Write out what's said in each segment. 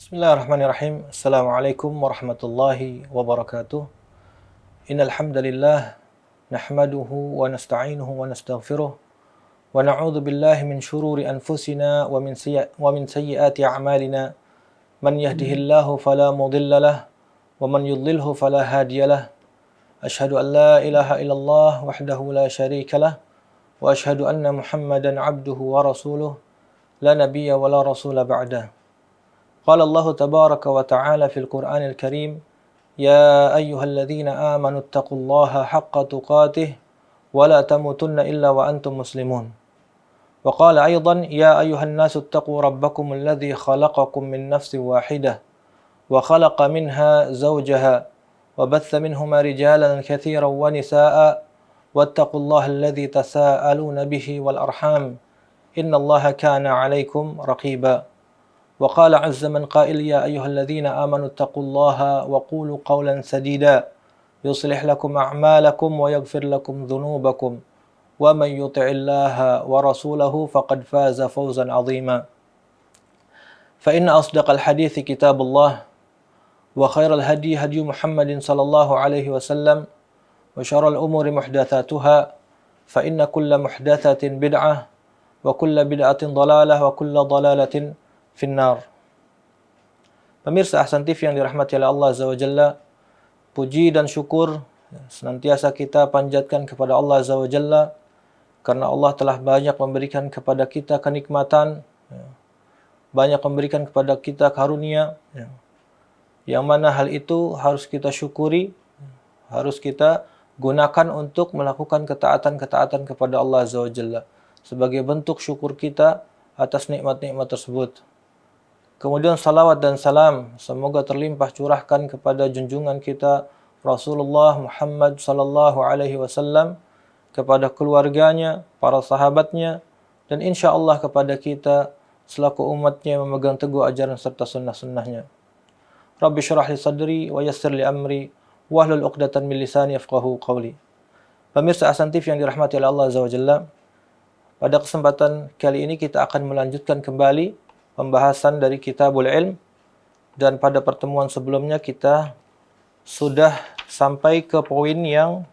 Bismillahirrahmanirrahim. Assalamualaikum warahmatullahi wabarakatuh. Innal hamdalillah nahmaduhu wa nasta'inuhu wa nastaghfiruh wa na'udzu billahi min shururi anfusina wa min sayyiati a'malina. Man yahdihillahu fala mudilla lah wa man yudlilhu fala hadiya lah. Asyhadu an la ilaha illallah wahdahu la syarika lah wa asyhadu anna Muhammadan 'abduhu wa rasuluh la nabiyya wa la rasula ba'dah. قال الله تبارك وتعالى في القرآن الكريم يا أيها الذين آمنوا اتقوا الله حق تقاته ولا تموتن إلا وأنتم مسلمون وقال أيضا يا أيها الناس اتقوا ربكم الذي خلقكم من نفس واحدة وخلق منها زوجها وبث منهما رجالا كثيرا ونساء واتقوا الله الذي تساءلون به والأرحام إن الله كان عليكم رقيبا وقال عز من قائل يا أيها الذين آمنوا اتقوا الله وقولوا قولا سديدا يصلح لكم أعمالكم ويغفر لكم ذنوبكم ومن يطع الله ورسوله فقد فاز فوزا عظيما فإن أصدق الحديث كتاب الله وخير الهدي هدي محمد صلى الله عليه وسلم وشر الأمور محدثاتها فإن كل محدثة بدعة وكل بدعة ضلالة وكل ضلالة finnar. Pemirsa Ahsan TV yang dirahmati oleh Allah Azza wa Jalla, puji dan syukur senantiasa kita panjatkan kepada Allah Azza wa Jalla karena Allah telah banyak memberikan kepada kita kenikmatan, banyak memberikan kepada kita karunia, yang mana hal itu harus kita syukuri, harus kita gunakan untuk melakukan ketaatan-ketaatan kepada Allah Azza wa Jalla sebagai bentuk syukur kita atas nikmat-nikmat tersebut. Kemudian salawat dan salam semoga terlimpah curahkan kepada junjungan kita Rasulullah Muhammad sallallahu alaihi wasallam, kepada keluarganya, para sahabatnya, dan insya Allah kepada kita selaku umatnya yang memegang teguh ajaran serta sunnah-sunnahnya. Rabbi syrah li sadri wa yassir li amri wahlul 'uqdatan min lisani yafqahu qawli. Pemirsa Ahsan TV yang dirahmati oleh Allah Azza wa Jalla, pada kesempatan kali ini kita akan melanjutkan kembali pembahasan dari Kitabul Ilm, dan pada pertemuan sebelumnya kita sudah sampai ke poin yang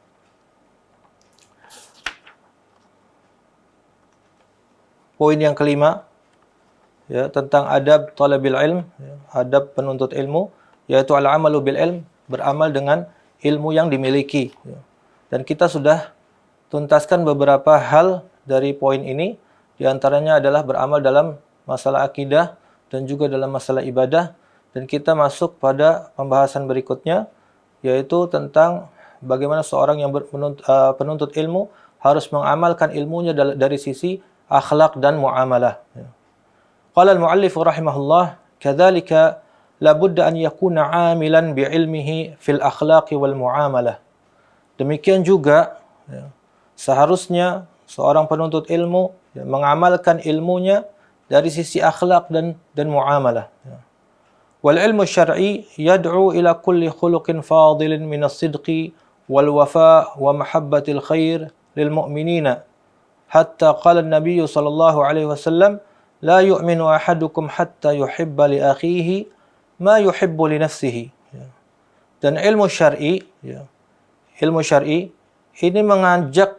kelima, ya, tentang adab talabil ilm, ya, adab penuntut ilmu, yaitu al-amalu bil ilm, beramal dengan ilmu yang dimiliki, ya. Dan kita sudah tuntaskan beberapa hal dari poin ini, di antaranya adalah beramal dalam masalah akidah dan juga dalam masalah ibadah, dan kita masuk pada pembahasan berikutnya, yaitu tentang bagaimana seorang yang penuntut ilmu harus mengamalkan ilmunya dari sisi akhlak dan muamalah. Qala al-muallif rahimahullah, kadzalika la budda an yakuna 'amilan bi ilmihi fil akhlaqi wal muamalah. Demikian juga, ya, seharusnya seorang penuntut ilmu mengamalkan ilmunya dari sisi akhlak dan muamalah. Wal ilmu syar'i yad'u ila kulli khuluqin fadilin min as-sidqi wal wafa' wa mahabbatil khair lil mu'minina. Hatta qala an-nabiy sallallahu alaihi wasallam, la yu'minu ahadukum hatta yuhibba li akhihi ma yuhibbu li nafsihi. Dan ilmu syar'i, ilmu syar'i ini mengajak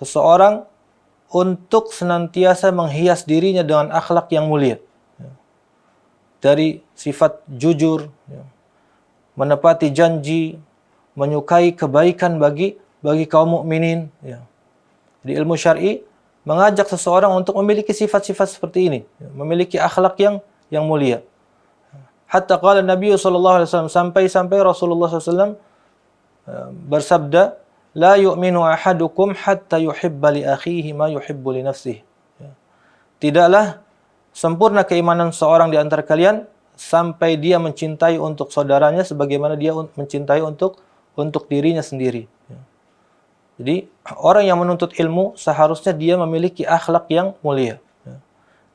seseorang untuk senantiasa menghias dirinya dengan akhlak yang mulia. Dari sifat jujur, menepati janji, menyukai kebaikan bagi kaum mukminin. Di ilmu syar'i mengajak seseorang untuk memiliki sifat-sifat seperti ini, memiliki akhlak yang mulia. Hatta qala Nabi sallallahu alaihi wasallam, sampai Rasulullah SAW bersabda, la yu'minu ahadukum hatta yuhibba li akhihi ma yuhibbu li nafsihi. Tidaklah sempurna keimanan seorang di antara kalian sampai dia mencintai untuk saudaranya sebagaimana dia mencintai untuk dirinya sendiri. Jadi orang yang menuntut ilmu seharusnya dia memiliki akhlak yang mulia.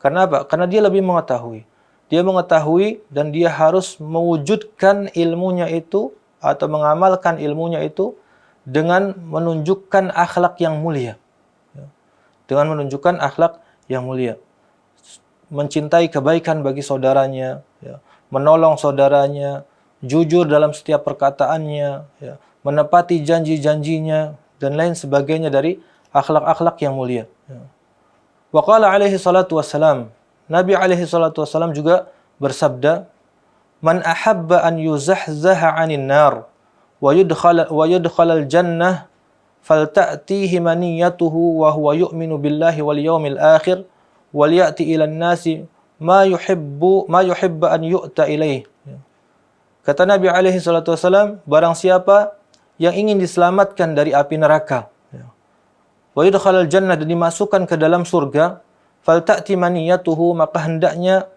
Karena apa? Karena dia lebih mengetahui. Dia mengetahui dan dia harus mewujudkan ilmunya itu atau mengamalkan ilmunya itu dengan menunjukkan akhlak yang mulia. Dengan menunjukkan akhlak yang mulia. mencintai kebaikan bagi saudaranya, ya, menolong saudaranya, jujur dalam setiap perkataannya, ya, menepati janji-janjinya, dan lain sebagainya dari akhlak-akhlak yang mulia. Ya. Wa qala alaihi salatu wassalam, Nabi alaihi salatu wassalam juga bersabda, "Man ahabba an yuzahzaha 'anil nar wa yudkhalal jannah falta'tihi maniyatuhu wa huwa yu'minu billahi wal yawmil akhir wal ya'ti ilan nasi ma yuhibbu an yu'ta ilaih." Kata Nabi alaihi salatu wasallam, barang siapa yang ingin diselamatkan dari api neraka, wa yudkhalal jannah, dan dimasukkan ke dalam surga, falta'ti maniyatuhu, maka hendaknya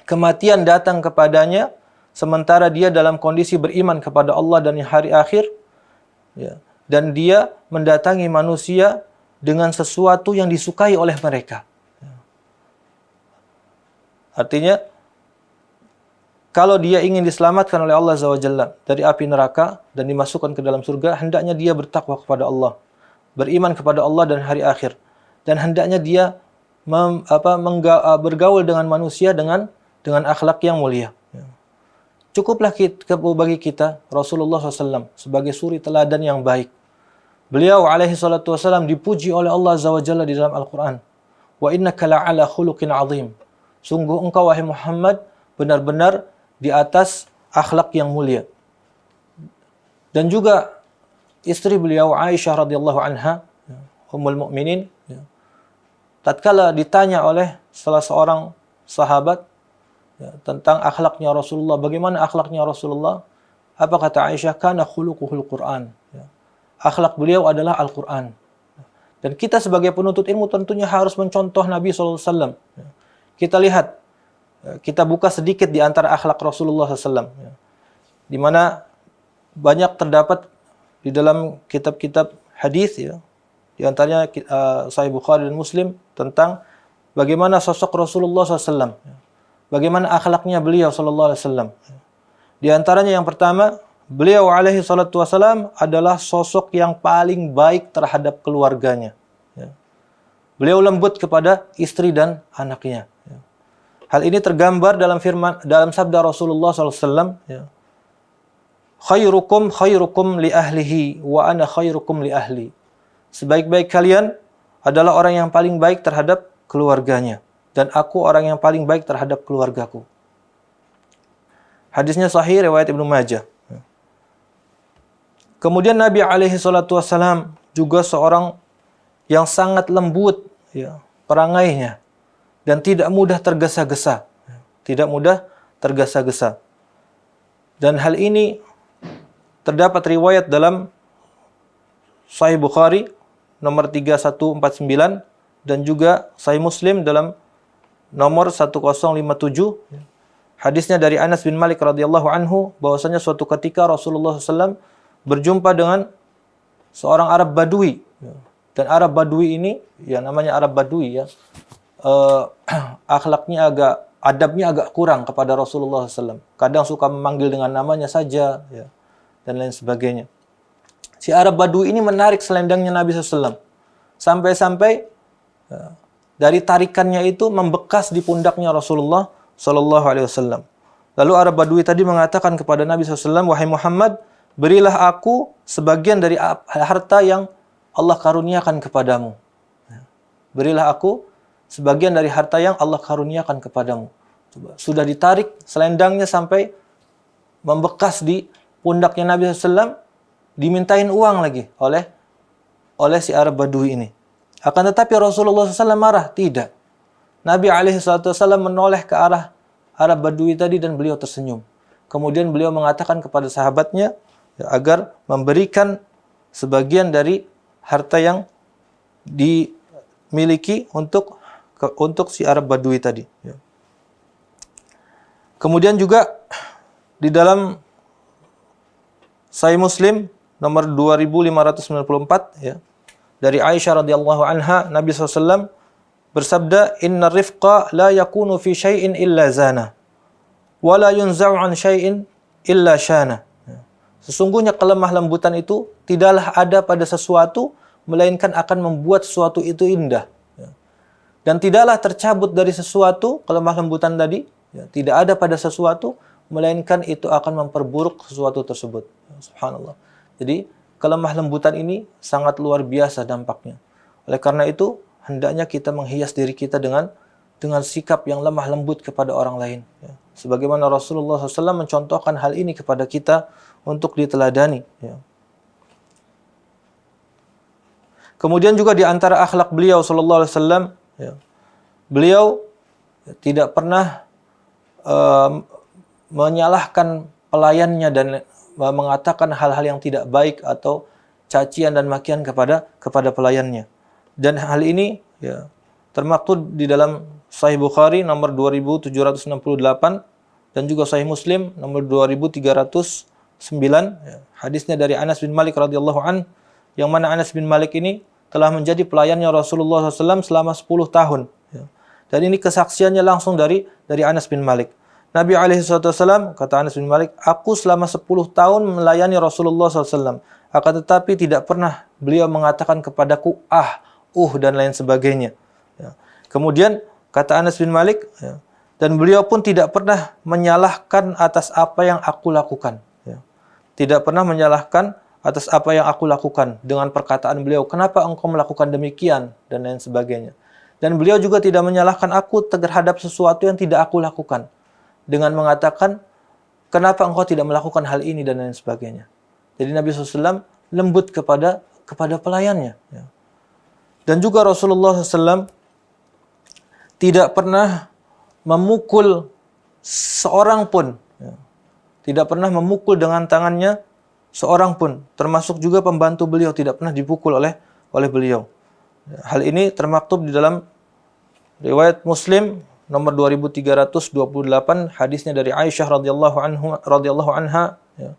kematian datang kepadanya sementara dia dalam kondisi beriman kepada Allah dan hari akhir, ya, dan dia mendatangi manusia dengan sesuatu yang disukai oleh mereka. Artinya, kalau dia ingin diselamatkan oleh Allah Azza wa Jalla dari api neraka dan dimasukkan ke dalam surga, hendaknya dia bertakwa kepada Allah, beriman kepada Allah dan hari akhir, dan hendaknya dia bergaul dengan manusia dengan akhlak yang mulia. Cukuplah bagi kita Rasulullah SAW sebagai suri teladan yang baik. Beliau alaihi salatu wasallam dipuji oleh Allah Azza wa Jalla di dalam Al-Quran. Wa innaka la'ala khuluqin azim. Sungguh engkau wahai Muhammad benar-benar di atas akhlak yang mulia. Dan juga istri beliau Aisyah radhiyallahu anha, Ummul Mukminin, tatkala ditanya oleh salah seorang sahabat, ya, tentang akhlaknya Rasulullah, bagaimana akhlaknya Rasulullah? Apa kata Aisyah? Kana khuluquhul Quran. Ya. Akhlak beliau adalah Al-Quran. Dan kita sebagai penuntut ilmu tentunya harus mencontoh Nabi SAW. Ya. Kita lihat, kita buka sedikit di antara akhlak Rasulullah SAW. Ya. Di mana banyak terdapat di dalam kitab-kitab hadis, ya, di antaranya Sahih Bukhari dan Muslim, tentang bagaimana sosok Rasulullah SAW, bagaimana akhlaknya beliau sallallahu alaihi wasallam. Di antaranya yang pertama, beliau alaihi salatu wasallam adalah sosok yang paling baik terhadap keluarganya. Beliau lembut kepada istri dan anaknya. Hal ini tergambar dalam sabda Rasulullah SAW. Khairukum khairukum li ahlihi wa ana khairukum li ahli. Sebaik-baik kalian adalah orang yang paling baik terhadap keluarganya, dan aku orang yang paling baik terhadap keluargaku. Hadisnya sahih riwayat Ibnu Majah. Kemudian Nabi alaihi salatu wasallam juga seorang yang sangat lembut, ya, perangainya, dan tidak mudah tergesa-gesa. Tidak mudah tergesa-gesa. Dan hal ini terdapat riwayat dalam Sahih Bukhari nomor 3149 dan juga Sahih Muslim dalam nomor 1057. Hadisnya dari Anas bin Malik radhiyallahu anhu, bahwasanya suatu ketika Rasulullah SAW berjumpa dengan seorang Arab Badui. Dan Arab Badui ini, ya namanya Arab Badui, ya, adabnya agak kurang kepada Rasulullah SAW. Kadang suka memanggil dengan namanya saja, ya, dan lain sebagainya. Si Arab Badui ini menarik selendangnya Nabi SAW. Sampai-sampai dari tarikannya itu membekas di pundaknya Rasulullah SAW. Lalu Arab Badui tadi mengatakan kepada Nabi SAW, "Wahai Muhammad, berilah aku sebagian dari harta yang Allah karuniakan kepadamu." Berilah aku sebagian dari harta yang Allah karuniakan kepadamu. Coba, sudah ditarik selendangnya sampai membekas di pundaknya Nabi SAW, dimintain uang lagi oleh si Arab Badui ini. Akan tetapi Rasulullah SAW marah. Tidak. Nabi SAW menoleh ke arah Arab Badui tadi dan beliau tersenyum. Kemudian beliau mengatakan kepada sahabatnya, ya, agar memberikan sebagian dari harta yang dimiliki untuk si Arab Badui tadi. Ya. Kemudian juga di dalam Sahih Muslim nomor 2594, ya, dari Aisyah radhiyallahu anha, Nabi SAW bersabda, "Inna rifqa la yakunu fi syai'in illa zana, wa la yunza'u an syai'in illa syana." Sesungguhnya kelemah lembutan itu tidaklah ada pada sesuatu, melainkan akan membuat sesuatu itu indah. Dan tidaklah tercabut dari sesuatu kelemah lembutan tadi, ya, tidak ada pada sesuatu, melainkan itu akan memperburuk sesuatu tersebut. Subhanallah. Jadi kelemah lembutan ini sangat luar biasa dampaknya. Oleh karena itu, hendaknya kita menghias diri kita dengan sikap yang lemah lembut kepada orang lain. Ya. Sebagaimana Rasulullah SAW mencontohkan hal ini kepada kita untuk diteladani. Ya. Kemudian juga di antara akhlak beliau sallallahu alaihi wasallam, ya, beliau tidak pernah menyalahkan pelayannya dan mengatakan hal-hal yang tidak baik atau cacian dan makian kepada pelayannya. Dan hal ini, ya, termaktub di dalam Sahih Bukhari nomor 2768 dan juga Sahih Muslim nomor 2309. Ya. Hadisnya dari Anas bin Malik radhiyallahu an, yang mana Anas bin Malik ini telah menjadi pelayannya Rasulullah SAW selama 10 tahun. Ya. Dan ini kesaksiannya langsung dari Anas bin Malik. Nabi SAW, kata Anas bin Malik, aku selama 10 tahun melayani Rasulullah SAW. Akan tetapi tidak pernah beliau mengatakan kepadaku, dan lain sebagainya. Ya. Kemudian kata Anas bin Malik, ya, dan beliau pun tidak pernah menyalahkan atas apa yang aku lakukan. Ya. Tidak pernah menyalahkan atas apa yang aku lakukan dengan perkataan beliau, kenapa engkau melakukan demikian, dan lain sebagainya. Dan beliau juga tidak menyalahkan aku terhadap sesuatu yang tidak aku lakukan, dengan mengatakan, kenapa engkau tidak melakukan hal ini, dan lain sebagainya. Jadi Nabi SAW lembut kepada pelayannya. Ya. Dan juga Rasulullah SAW tidak pernah memukul seorang pun. Ya. Tidak pernah memukul dengan tangannya seorang pun, termasuk juga pembantu beliau tidak pernah dipukul oleh beliau. Hal ini termaktub di dalam riwayat Muslim nomor 2328, hadisnya dari Aisyah radhiyallahu anha. Ya.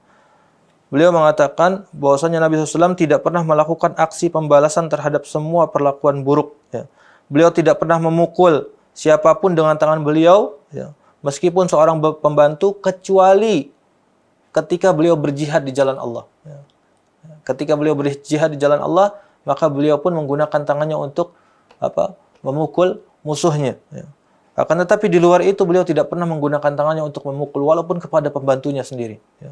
Beliau mengatakan bahwasanya Nabi SAW tidak pernah melakukan aksi pembalasan terhadap semua perlakuan buruk. Ya. Beliau tidak pernah memukul siapapun dengan tangan beliau, ya, meskipun seorang pembantu, kecuali ketika beliau berjihad di jalan Allah. Ya. Ketika beliau berjihad di jalan Allah, maka beliau pun menggunakan tangannya untuk memukul musuhnya. Ya. Akan tetapi di luar itu beliau tidak pernah menggunakan tangannya untuk memukul, walaupun kepada pembantunya sendiri. Ya.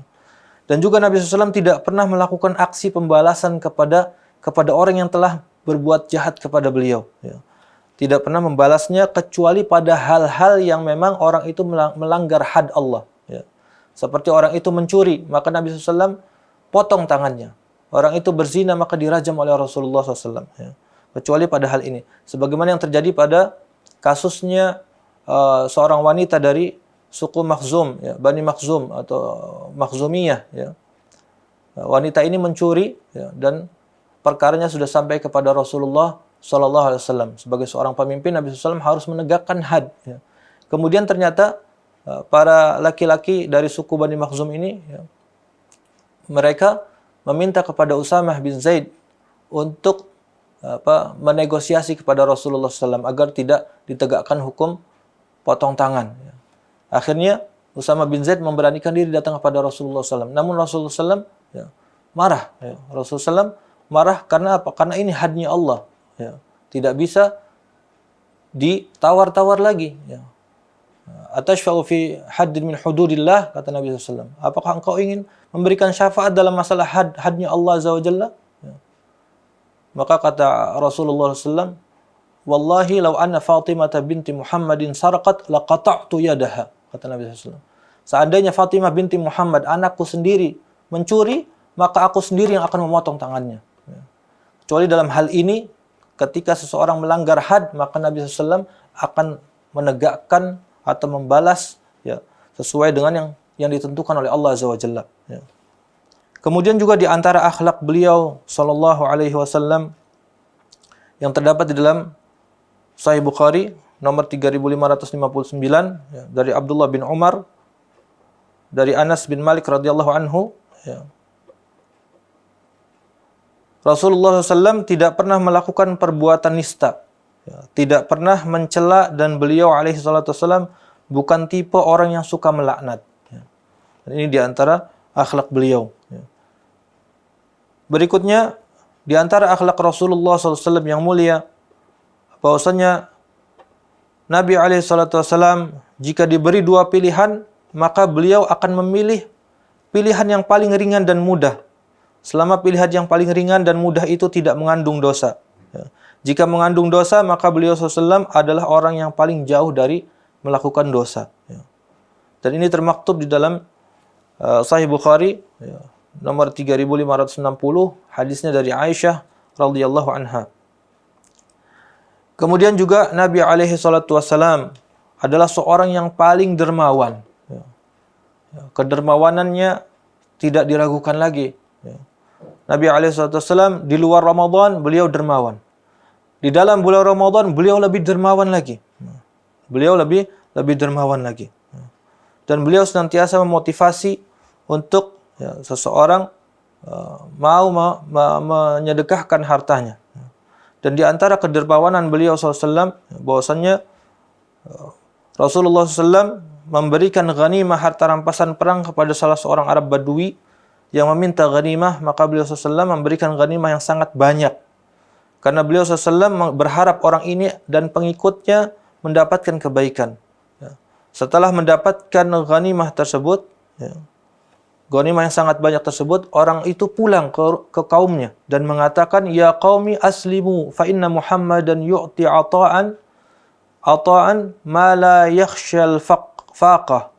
Dan juga Nabi SAW tidak pernah melakukan aksi pembalasan kepada orang yang telah berbuat jahat kepada beliau. Ya. Tidak pernah membalasnya kecuali pada hal-hal yang memang orang itu melanggar had Allah. Ya. Seperti orang itu mencuri, maka Nabi SAW potong tangannya. Orang itu berzina, maka dirajam oleh Rasulullah SAW. Ya. Kecuali pada hal ini. Sebagaimana yang terjadi pada kasusnya seorang wanita dari suku Makhzum, ya, Bani Makhzum atau Makhzumiyah. Ya. Wanita ini mencuri, ya, dan perkaranya sudah sampai kepada Rasulullah SAW. Sebagai seorang pemimpin, Nabi SAW harus menegakkan had. Ya. Kemudian ternyata para laki-laki dari suku Bani Makhzum ini, ya, mereka meminta kepada Usamah bin Zaid untuk menegosiasi kepada Rasulullah SAW agar tidak ditegakkan hukum potong tangan. Ya. Akhirnya Usamah bin Zaid memberanikan diri datang kepada Rasulullah SAW. Namun Rasulullah SAW, ya, marah. Ya. Rasulullah SAW marah karena apa? Karena ini hadnya Allah. Ya. Tidak bisa ditawar-tawar lagi. Ya. Atashfa'u fi haddin min hududillah, kata Nabi SAW. Apakah engkau ingin memberikan syafaat dalam masalah hadnya Allah Azza wa Jalla? Ya. Maka kata Rasulullah SAW, wallahi law anna Fatimah binti Muhammadin sarqat laqata'tu yadaha, kata Nabi SAW. Seandainya Fatimah binti Muhammad, anakku sendiri, mencuri, maka aku sendiri yang akan memotong tangannya. Ya. Kecuali dalam hal ini, ketika seseorang melanggar had, maka Nabi SAW akan menegakkan atau membalas, ya, sesuai dengan yang ditentukan oleh Allah Azza wa Jalla. Ya. Kemudian juga di antara akhlak beliau sallallahu alaihi wasallam yang terdapat di dalam Sahih Bukhari nomor 3559, ya, dari Abdullah bin Umar, dari Anas bin Malik radhiyallahu anhu, ya. Rasulullah SAW tidak pernah melakukan perbuatan nista. Ya, tidak pernah mencela, dan beliau alaihi salatu wasallam bukan tipe orang yang suka melaknat. Ya. Dan ini diantara akhlak beliau. Ya. Berikutnya, diantara akhlak Rasulullah SAW yang mulia, bahwasanya Nabi SAW jika diberi dua pilihan, maka beliau akan memilih pilihan yang paling ringan dan mudah. Selama pilihan yang paling ringan dan mudah itu tidak mengandung dosa. Ya. Jika mengandung dosa, maka beliau SAW adalah orang yang paling jauh dari melakukan dosa. Ya. Dan ini termaktub di dalam Sahih Bukhari, ya, nomor 3560, hadisnya dari Aisyah radhiyallahu anha. Kemudian juga Nabi alaihi salatu wassalam adalah seorang yang paling dermawan. Ya. Kedermawanannya tidak diragukan lagi. Ya. Nabi alaihi salatu wassalam di luar Ramadan beliau dermawan. Di dalam bulan Ramadan beliau lebih dermawan lagi. Beliau lebih dermawan lagi. Dan beliau senantiasa memotivasi untuk seseorang mau menyedekahkan hartanya. Dan di antara kedermawanan beliau SAW, bahwasannya Rasulullah SAW memberikan ghanimah harta rampasan perang kepada salah seorang Arab Badui yang meminta ghanimah, maka beliau SAW memberikan ghanimah yang sangat banyak. Karena beliau SAW berharap orang ini dan pengikutnya mendapatkan kebaikan. Setelah mendapatkan ghanimah tersebut, ghanimah yang sangat banyak tersebut, orang itu pulang ke kaumnya dan mengatakan, "Ya qaumi aslimu fa inna Muhammadan yu'ti ata'an ma la yakhshal faqah."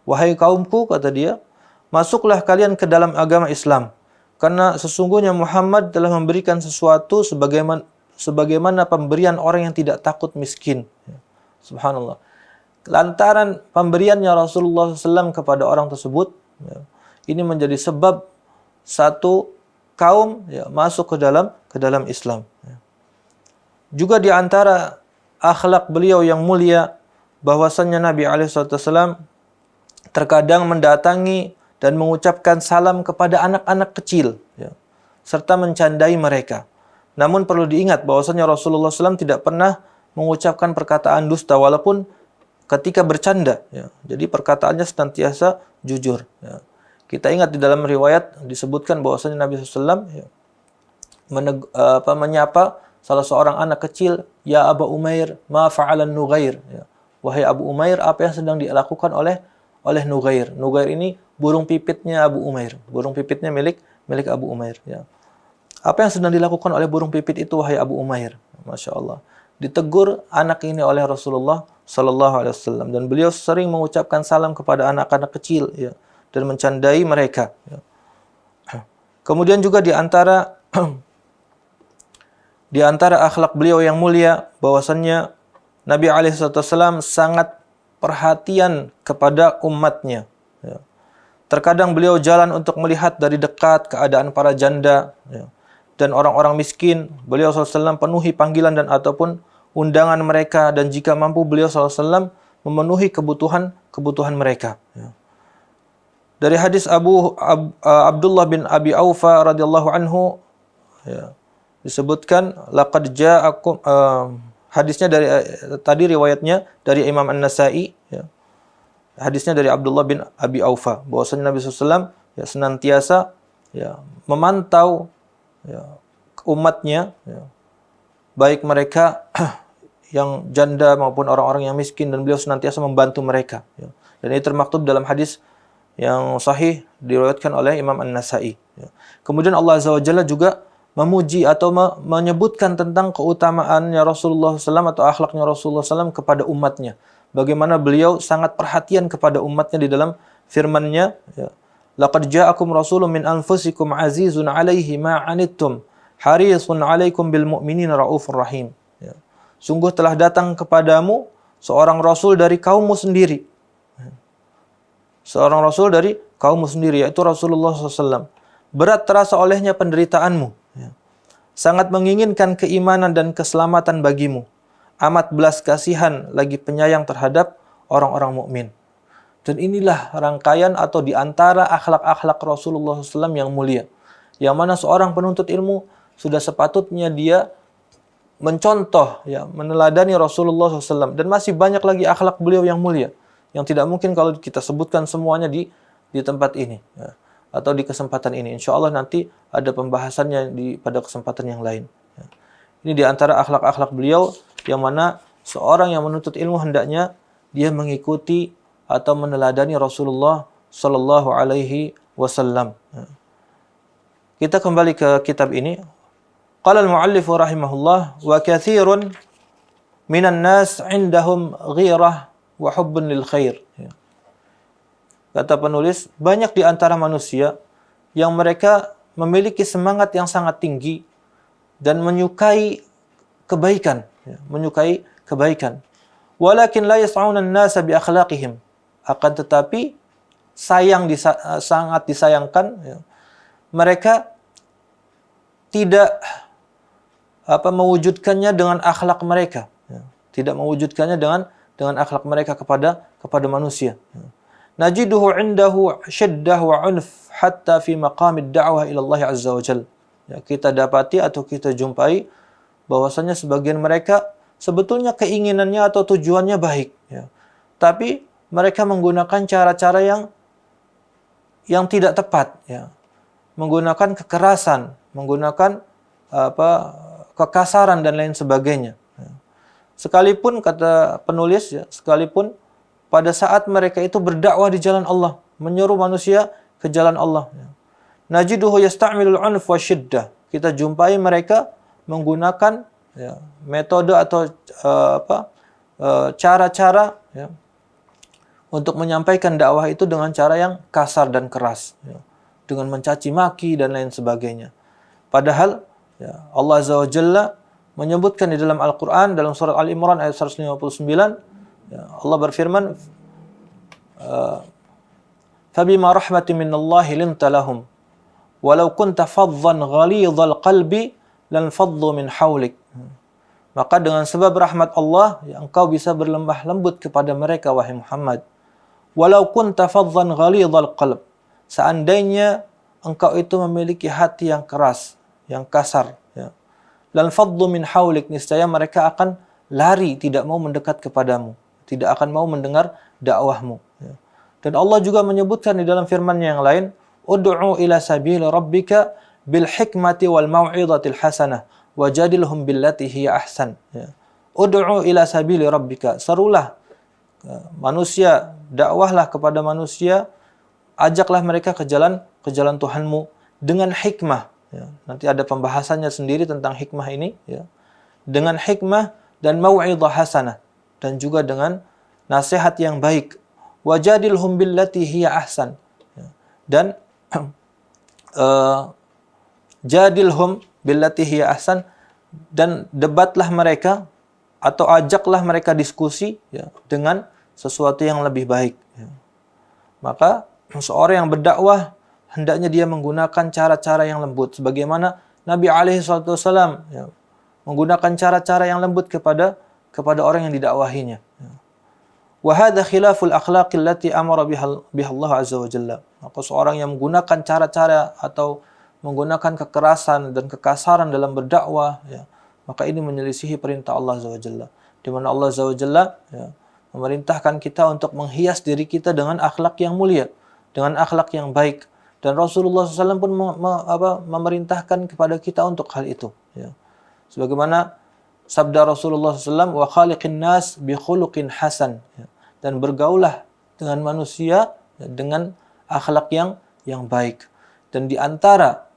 Wahai kaumku, kata dia, masuklah kalian ke dalam agama Islam, karena sesungguhnya Muhammad telah memberikan sesuatu sebagaimana pemberian orang yang tidak takut miskin. Subhanallah. Lantaran pemberiannya Rasulullah SAW kepada orang tersebut, ini menjadi sebab satu kaum masuk ke dalam Islam. Juga di antara akhlak beliau yang mulia, bahwasannya Nabi SAW terkadang mendatangi dan mengucapkan salam kepada anak-anak kecil, serta mencandai mereka. Namun perlu diingat bahwasannya Rasulullah SAW tidak pernah mengucapkan perkataan dusta walaupun ketika bercanda. Jadi perkataannya senantiasa jujur. Kita ingat di dalam riwayat disebutkan bahwasanya Nabi SAW menyapa salah seorang anak kecil, "Ya Aba Umair, ma fa'alan Nughair." Wahai Abu Umair, apa yang sedang dilakukan oleh Nughair? Nughair ini burung pipitnya Abu Umair, burung pipitnya milik Abu Umair. Apa yang sedang dilakukan oleh burung pipit itu, wahai Abu Umair? Masya Allah. Ditegur anak ini oleh Rasulullah Sallallahu Alaihi Wasallam, dan beliau sering mengucapkan salam kepada anak-anak kecil, dan mencandai mereka. Kemudian juga di antara akhlak beliau yang mulia, bahwasannya Nabi SAW sangat perhatian kepada umatnya. Terkadang beliau jalan untuk melihat dari dekat keadaan para janda dan orang-orang miskin. Beliau SAW penuhi panggilan dan ataupun undangan mereka, dan jika mampu beliau SAW memenuhi kebutuhan mereka. Dari hadis Abdullah bin Abi Aufa radhiyallahu anhu, disebutkan, laqad ja'akum, hadisnya dari tadi riwayatnya dari Imam An-Nasa'i, hadisnya dari Abdullah bin Abi Aufa, bahwasanya Nabi SAW senantiasa memantau umatnya, baik mereka yang janda maupun orang-orang yang miskin, dan beliau senantiasa membantu mereka. Dan ini termaktub dalam hadis yang sahih diriwayatkan oleh Imam An-Nasa'i. Kemudian Allah Azza wa Jalla juga memuji atau menyebutkan tentang keutamaannya Rasulullah SAW atau akhlaknya Rasulullah SAW kepada umatnya. Bagaimana beliau sangat perhatian kepada umatnya di dalam firman-Nya, "Laqad ja'akum rasulun min anfusikum azizun 'alaihi ma 'anittum harisun 'alaikum bil mu'minina raufur rahim." Sungguh telah datang kepadamu seorang rasul dari kaummu sendiri. Seorang rasul dari kaummu sendiri, yaitu Rasulullah SAW. Berat terasa olehnya penderitaanmu. Sangat menginginkan keimanan dan keselamatan bagimu. Amat belas kasihan lagi penyayang terhadap orang-orang mukmin. Dan inilah rangkaian atau di antara akhlak-akhlak Rasulullah SAW yang mulia. Yang mana seorang penuntut ilmu sudah sepatutnya dia mencontoh, meneladani Rasulullah SAW. Dan masih banyak lagi akhlak beliau yang mulia, yang tidak mungkin kalau kita sebutkan semuanya di tempat ini, atau di kesempatan ini. Insya Allah nanti ada pembahasannya pada kesempatan yang lain. Ini di antara akhlak-akhlak beliau yang mana Seorang yang menuntut ilmu hendaknya dia mengikuti atau meneladani Rasulullah sallallahu alaihi wasallam. Kita kembali ke kitab ini. Qala al-muallif rahimahullah wa katsirun minan nas 'indahum ghirah wa hubbun lil khair. Kata penulis, banyak di antara manusia yang mereka memiliki semangat yang sangat tinggi dan menyukai kebaikan, menyukai kebaikan. Walakin la yas'una an-nasa bi akhlaqihim. Akan tetapi sangat disayangkan, mereka tidak mewujudkannya dengan akhlak mereka, tidak mewujudkannya dengan akhlak mereka kepada manusia. Najiduhu 'indahu syiddah wa 'unf hatta fi maqamid da'wah ila Allah azza wa jalla. Kita dapati atau kita jumpai bahwasanya sebagian mereka sebetulnya keinginannya atau tujuannya baik, tapi mereka menggunakan cara-cara yang tidak tepat, menggunakan kekerasan, menggunakan kekasaran dan lain sebagainya. Sekalipun kata penulis, sekalipun pada saat mereka itu berdakwah di jalan Allah, menyeru manusia ke jalan Allah, najiduhu yasta'milul 'unf wa syiddah. Kita jumpai mereka menggunakan metode atau cara-cara untuk menyampaikan dakwah itu dengan cara yang kasar dan keras, dengan mencaci maki dan lain sebagainya. Padahal Allah Azza wa Jalla menyebutkan di dalam Al-Quran, dalam surat Al-Imran ayat 159, Allah berfirman, فَبِمَا رَحْمَةٍ مِّنَ اللَّهِ لِنْتَ لَهُمْ وَلَوْ كُنْتَ فَظًّا غَلِيظَ الْقَلْبِ لَانْفَضُّوا مِنْ حَوْلِكَ. Maka dengan sebab rahmat Allah, engkau bisa berlembah lembut kepada mereka, wahai Muhammad. Walau kunta fadhan ghalidhal qalb. Seandainya engkau itu memiliki hati yang keras, yang kasar, lan faddu min haulik, niscaya mereka akan lari, tidak mau mendekat kepadamu, tidak akan mau mendengar dakwahmu. Dan Allah juga menyebutkan di dalam firman-Nya yang lain, ud'u ila sabili rabbika bil hikmati wal mau'izatil hasanah wajadilhum billati hiya ahsan. Ud'u ila sabili rabbika, serulah manusia, dakwahlah kepada manusia, ajaklah mereka ke jalan Tuhanmu dengan hikmah. Nanti ada pembahasannya sendiri tentang hikmah ini, dengan hikmah dan mau'izah hasanah, dan juga dengan nasihat yang baik. Wajadilhum billati hiya ahsan, dan jadilhum billati hiya ahsan, dan debatlah mereka atau ajaklah mereka diskusi dengan sesuatu yang lebih baik. Maka seorang yang berdakwah hendaknya dia menggunakan cara-cara yang lembut, sebagaimana Nabi alaihi wasallam menggunakan cara-cara yang lembut kepada orang yang didakwahinya. Wa hadza khilaful akhlaqi allati amara biha Allah azza wa jalla. Maka seorang yang menggunakan cara-cara atau menggunakan kekerasan dan kekasaran dalam berdakwah, maka ini menyelisihi perintah Allah azza wa jalla, di mana Allah azza wa jalla memerintahkan kita untuk menghias diri kita dengan akhlak yang mulia, dengan akhlak yang baik. Dan Rasulullah SAW pun memerintahkan kepada kita untuk hal itu. Sebagaimana sabda Rasulullah SAW, wa khaliqin nas bi khuluqin hasan, dan bergaulah dengan manusia dengan akhlak yang baik. Dan di antara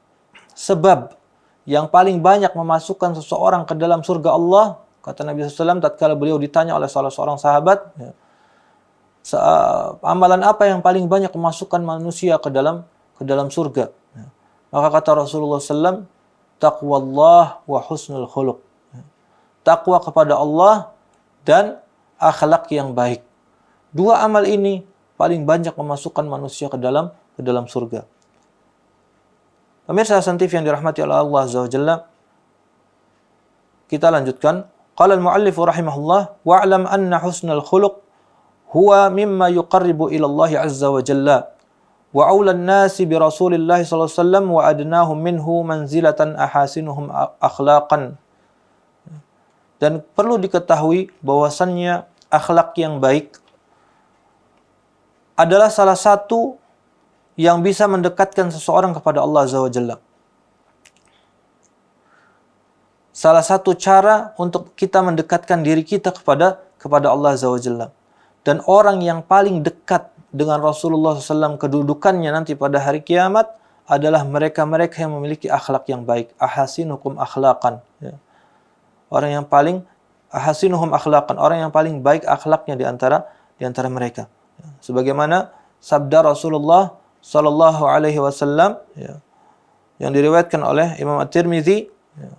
sebab yang paling banyak memasukkan seseorang ke dalam surga Allah, kata Nabi SAW tatkala beliau ditanya oleh salah seorang sahabat, amalan apa yang paling banyak memasukkan manusia ke dalam surga? Maka kata Rasulullah SAW, taqwallah wa husnul khuluq. Takwa kepada Allah dan akhlak yang baik. Dua amal ini paling banyak memasukkan manusia ke dalam surga. Pemirsa Hasan TV yang dirahmati oleh Allah Azza wa Jalla, kita lanjutkan. Qala al-muallif rahimahullah, wa'lam anna husnul khuluq huwa mimma yuqarribu ila Allah Azza wa Jalla. Wa aula an-nasi bi Rasulillah sallallahu alaihi wasallam wa adnahum minhu manzilatan ahasinuhum akhlaqan. Dan perlu diketahui bahwasannya akhlak yang baik adalah salah satu yang bisa mendekatkan seseorang kepada Allah Azza wa Jalla. salah satu cara untuk kita mendekatkan diri kita kepada Allah Azza wa Jalla. Dan orang yang paling dekat dengan Rasulullah SAW kedudukannya nanti pada hari kiamat adalah mereka-mereka yang memiliki akhlak yang baik. Ahasinukum akhlaqan. Ya. Orang yang paling ahasinuhum akhlaqan, orang yang paling baik akhlaknya di antara mereka. Ya. Sebagaimana sabda Rasulullah sallallahu alaihi wasallam ya, yang diriwayatkan oleh Imam At-Tirmidzi, ya.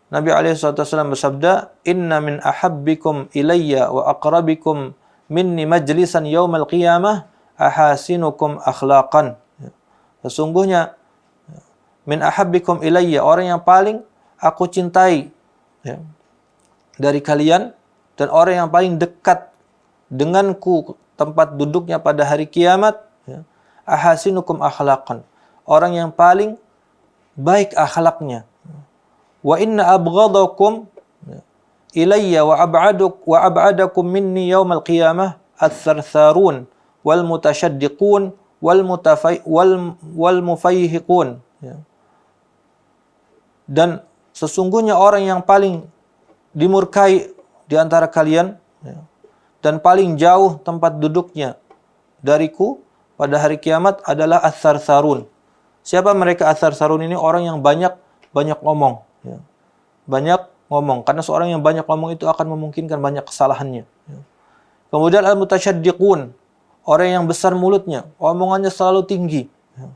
Nabi alaihi wasallam bersabda, "Inna min ahabbikum ilayya wa aqrabikum minni majlisan yaumal qiyamah ahasinukum akhlaqan." Ya. Sesungguhnya min ahabbikum ilayya, orang yang paling aku cintai ya, dari kalian dan orang yang paling dekat denganku tempat duduknya pada hari kiamat ya, ahasinukum akhlaqan, orang yang paling baik akhlaknya. Wa inna abghadakum ilayya wa ab'adakum minni yaumal qiyamah ats-tsartsarun wal mutasyaddiqun wal mufayhiqun ya. Dan sesungguhnya orang yang paling dimurkai di antara kalian ya, dan paling jauh tempat duduknya dariku pada hari kiamat adalah ats-tsartsarun. Siapa mereka ats-tsartsarun ini? Orang yang banyak ngomong ya. Banyak ngomong, karena seorang yang banyak ngomong itu akan memungkinkan banyak kesalahannya ya. Kemudian al-mutasyaddiqun, orang yang besar mulutnya, omongannya selalu tinggi ya.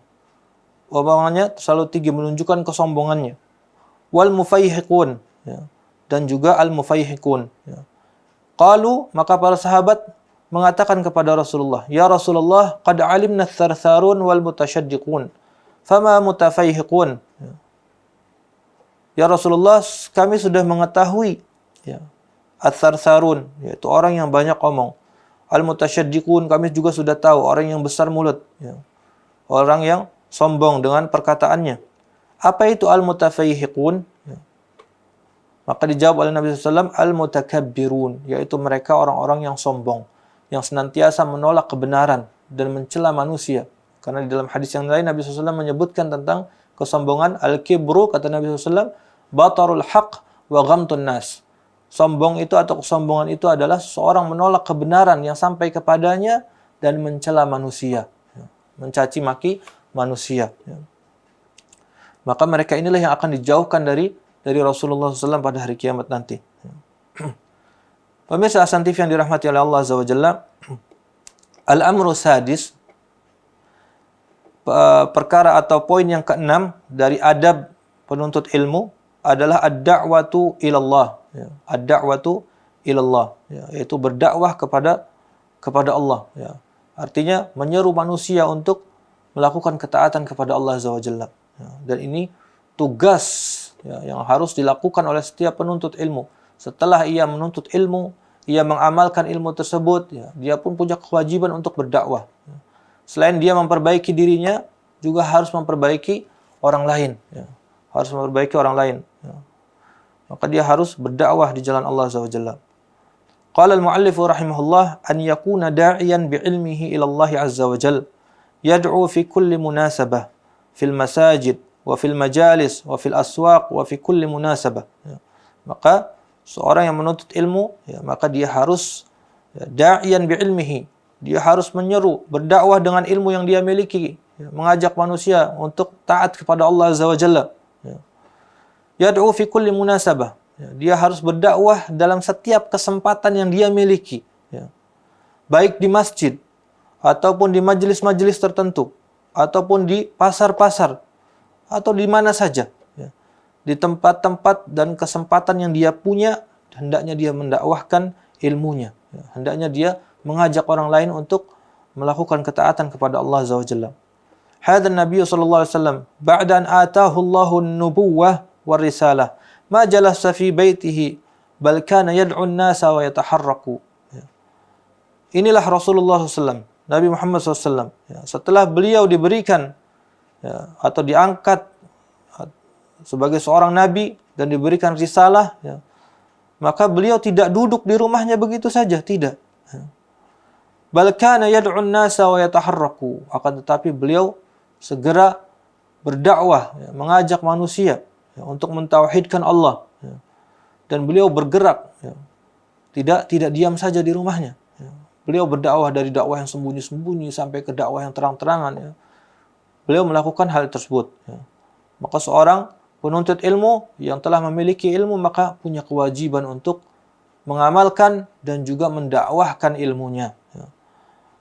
Omongannya selalu tinggi menunjukkan kesombongannya. Wal mufayhiqun ya. Dan juga al-mufayhiqun ya. Qalu, maka para sahabat mengatakan kepada Rasulullah, "Ya Rasulullah, qad alimna ats-tsartsarun wal mutasyaddiqun, fama mutafayhiqun." Ya Rasulullah, kami sudah mengetahui ya, ats-tsartsarun, yaitu orang yang banyak omong. Al-mutasyaddiqun, kami juga sudah tahu, orang yang besar mulut ya. Orang yang sombong dengan perkataannya. Apa itu al-mutafayhiqun? Ya. Maka dijawab oleh Nabi SAW, al-mutakabbirun, yaitu mereka orang-orang yang sombong, yang senantiasa menolak kebenaran dan mencela manusia. Karena di dalam hadis yang lain Nabi SAW menyebutkan tentang kesombongan, al-kibru, kata Nabi SAW, batarul haq wa ghamtun nas. Sombong itu atau kesombongan itu adalah seorang menolak kebenaran yang sampai kepadanya dan mencela manusia, mencaci maki manusia. Maka mereka inilah yang akan dijauhkan dari Rasulullah SAW pada hari kiamat nanti. Pemirsa Hasan TV yang dirahmati oleh Allah Azza wa Jalla, al-amru sadis, perkara atau poin yang keenam dari adab penuntut ilmu adalah ad-da'watu ilallah ya. Ad-da'watu ilallah ya, yaitu berdakwah kepada Allah ya. Artinya menyeru manusia untuk melakukan ketaatan kepada Allah Azza wa Jalla ya. Dan ini tugas ya, yang harus dilakukan oleh setiap penuntut ilmu. Setelah ia menuntut ilmu, ia mengamalkan ilmu tersebut ya, dia pun punya kewajiban untuk berdakwah ya. Selain dia memperbaiki dirinya, juga harus memperbaiki orang lain ya. Harus memperbaiki orang lain ya. Maka dia harus berdakwah di jalan Allah Azza wa Jalla. Qala al-muallif rahimahullah, an yakuna da'iyan bi'ilmihi ila Allah Azza wa Jalla, yad'u fi kulli munasabah fil masajid wa fil majalis wa fil aswaq wa fi kulli munasabah ya. Maka seorang yang menuntut ilmu ya, maka dia harus ya, da'iyan bi'ilmihi, dia harus menyeru, berdakwah dengan ilmu yang dia miliki ya, mengajak manusia untuk taat kepada Allah Azza wa Jalla ya. Yad'u fi kulli munasabah ya, dia harus berdakwah dalam setiap kesempatan yang dia miliki ya. Baik di masjid ataupun di majelis-majelis tertentu ataupun di pasar-pasar atau di mana saja ya. Di tempat-tempat dan kesempatan yang dia punya, hendaknya dia mendakwahkan ilmunya ya. Hendaknya dia mengajak orang lain untuk melakukan ketaatan kepada Allah Azza wa Jalla. Hadha Nabi sallallahu alaihi wasallam ba'da an ataahu Allahu an-nubuwwah war risalah ma jalasa fi baitihi bal kana yad'u an-nasa wa yataharraku. Inilah Rasulullah SAW, Nabi Muhammad SAW ya, setelah beliau diberikan ya, atau diangkat sebagai seorang nabi dan diberikan risalah ya, maka beliau tidak duduk di rumahnya begitu saja, tidak ya. Bal kana yad'u an-nasa wa yataharraku, akan tetapi beliau segera berdakwah ya, mengajak manusia ya, untuk mentauhidkan Allah ya. dan beliau bergerak, ya. Tidak diam saja di rumahnya. Ya. Beliau berdakwah dari dakwah yang sembunyi-sembunyi sampai ke dakwah yang terang-terangan. Ya. Beliau melakukan hal tersebut. Ya. Maka seorang penuntut ilmu yang telah memiliki ilmu maka punya kewajiban untuk mengamalkan dan juga mendakwahkan ilmunya. Ya.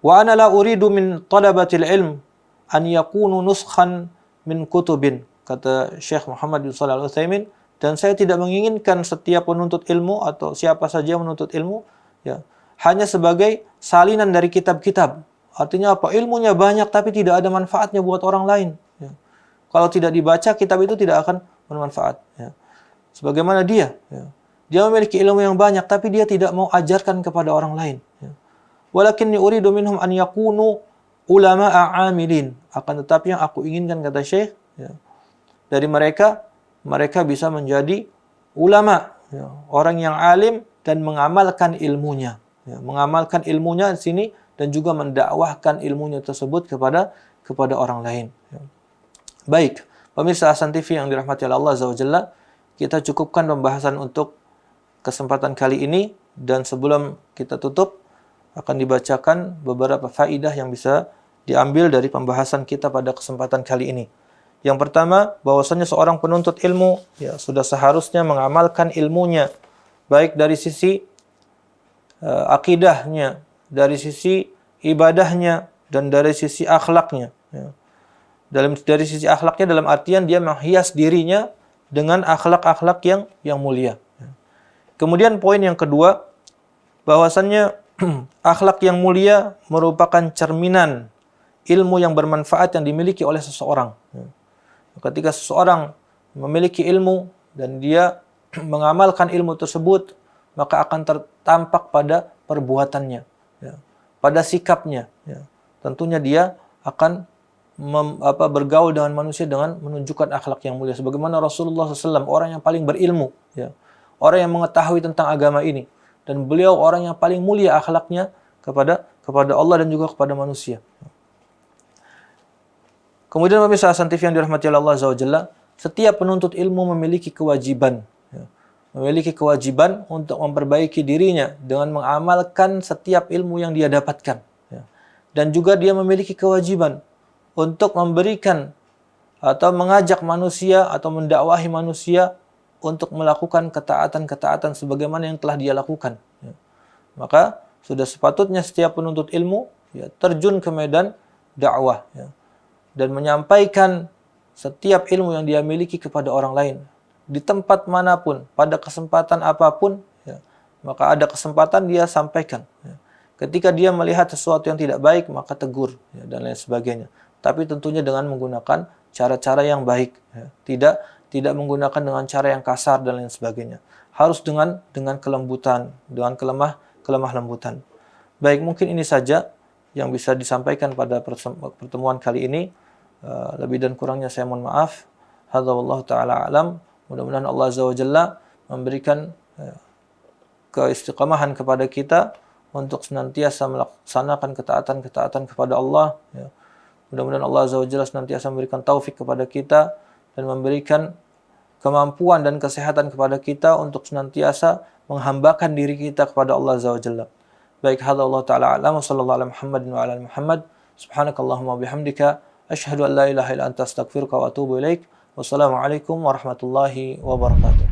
Wa ana la uridu min talabatil ilm an yakunu nuskhan min kutubin, kata Syekh Muhammad bin Shalih Al-Utsaimin, dan saya tidak menginginkan setiap penuntut ilmu atau siapa saja yang menuntut ilmu ya hanya sebagai salinan dari kitab-kitab. Artinya apa? Ilmunya banyak tapi tidak ada manfaatnya buat orang lain. Ya. Kalau tidak dibaca kitab itu tidak akan bermanfaat. Ya. Sebagaimana dia memiliki ilmu yang banyak tapi dia tidak mau ajarkan kepada orang lain. Ya. Walakinni uridu minhum an yakunu ulama'a amilin. Akan tetapi yang aku inginkan, kata Syekh, ya, dari mereka bisa menjadi ulama, ya, orang yang alim dan mengamalkan ilmunya. Ya, mengamalkan ilmunya di sini dan juga mendakwahkan ilmunya tersebut kepada orang lain. Ya. Baik, pemirsa Hasan TV yang dirahmati Allah Azza wa Jalla, kita cukupkan pembahasan untuk kesempatan kali ini, dan sebelum kita tutup akan dibacakan beberapa faidah yang bisa diambil dari pembahasan kita pada kesempatan kali ini. Yang pertama, bahwasanya seorang penuntut ilmu ya sudah seharusnya mengamalkan ilmunya baik dari sisi akidahnya, dari sisi ibadahnya, dan dari sisi akhlaknya. Ya. Dari sisi akhlaknya dalam artian dia menghias dirinya dengan akhlak-akhlak yang mulia. Ya. Kemudian poin yang kedua, bahwasannya akhlak yang mulia merupakan cerminan ilmu yang bermanfaat yang dimiliki oleh seseorang. Ya. Ketika seseorang memiliki ilmu dan dia mengamalkan ilmu tersebut, maka akan tertampak pada perbuatannya, ya, pada sikapnya. Ya. Tentunya dia akan bergaul dengan manusia dengan menunjukkan akhlak yang mulia. Sebagaimana Rasulullah SAW, orang yang paling berilmu, ya, orang yang mengetahui tentang agama ini, dan beliau orang yang paling mulia akhlaknya kepada Allah dan juga kepada manusia. Kemudian pemirsa Hasan TV yang dirahmati Allah Azza wa Jalla, setiap penuntut ilmu memiliki kewajiban, ya, memiliki kewajiban untuk memperbaiki dirinya dengan mengamalkan setiap ilmu yang dia dapatkan, ya. Dan juga dia memiliki kewajiban untuk memberikan atau mengajak manusia atau mendakwahi manusia untuk melakukan ketaatan-ketaatan sebagaimana yang telah dia lakukan, ya. Maka sudah sepatutnya setiap penuntut ilmu, ya, terjun ke medan dakwah, ya, dan menyampaikan setiap ilmu yang dia miliki kepada orang lain di tempat manapun, pada kesempatan apapun, ya, maka ada kesempatan dia sampaikan, ya. Ketika dia melihat sesuatu yang tidak baik, maka tegur, ya, dan lain sebagainya. Tapi tentunya dengan menggunakan cara-cara yang baik, ya. Tidak menggunakan dengan cara yang kasar dan lain sebagainya. Harus dengan kelembutan, dengan kelemah lembutan. Baik, mungkin ini saja yang bisa disampaikan pada pertemuan kali ini. Lebih dan kurangnya saya mohon maaf. Hadza wallahu taala alam. Mudah-mudahan Allah Azza wa Jalla memberikan keistiqamahan kepada kita untuk senantiasa melaksanakan ketaatan-ketaatan kepada Allah, ya. Mudah-mudahan Allah Azza wa Jalla senantiasa memberikan taufik kepada kita dan memberikan kemampuan dan kesehatan kepada kita untuk senantiasa menghambakan diri kita kepada Allah Azza wa Jalla. Baik, hadza Allah taala alam wa sallallahu ala Muhammadin wa ala ali Muhammad. Subhanakallahumma bihamdika asyhadu an la ilaha illa anta astaghfiruka wa atubu ilaik. Wassalamualaikum warahmatullahi wabarakatuh.